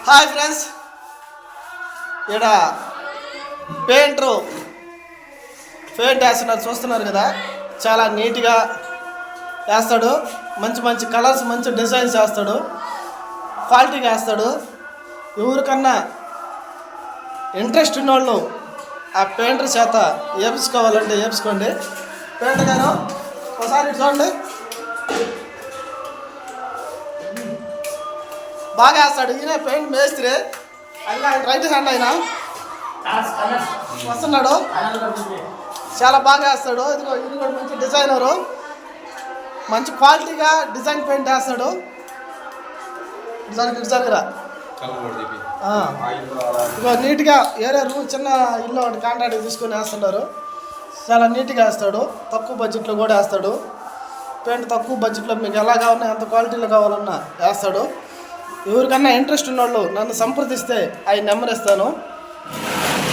Hi friends, ఇక్కడ paint వేస్తున్నారు చూస్తున్నారు కదా. చాలా నీట్గా వేస్తాడు. మంచి మంచి కలర్స్, మంచి డిజైన్స్ వేస్తాడు. క్వాలిటీగా వేస్తాడు. ఎవరికన్నా ఇంట్రెస్ట్ ఉన్నోళ్ళు ఆ పెయింటర్ చేత వేపించుకోవాలంటే వేపించుకోండి. పెయింటర్ గారు ఒకసారి చూడండి, బాగా వేస్తాడు. ఈయన పెయింట్ మేస్త్రి, రైట్ హ్యాండ్ అయినా వస్తున్నాడు. చాలా బాగా వేస్తాడు. ఇదిగో ఇది కూడా మంచి డిజైనరు, మంచి క్వాలిటీగా డిజైన్ పెయింట్ వేస్తాడు. జరగరా ఇదిగో నీట్గా ఏరియా చిన్న ఇల్లు ఒకటి కాంట్రాక్ట్ తీసుకొని వేస్తున్నారు. చాలా నీట్గా వేస్తాడు. తక్కువ బడ్జెట్లో కూడా వేస్తాడు. పెయింట్ తక్కువ బడ్జెట్లో మీకు ఎలా కావాలన్నా, ఎంత క్వాలిటీలో కావాలన్నా వేస్తాడు. ఎవరికన్నా ఇంట్రెస్ట్ ఉన్నవాళ్ళు నన్ను సంప్రదిస్తే ఆయన నెంబర్ ఇస్తాను.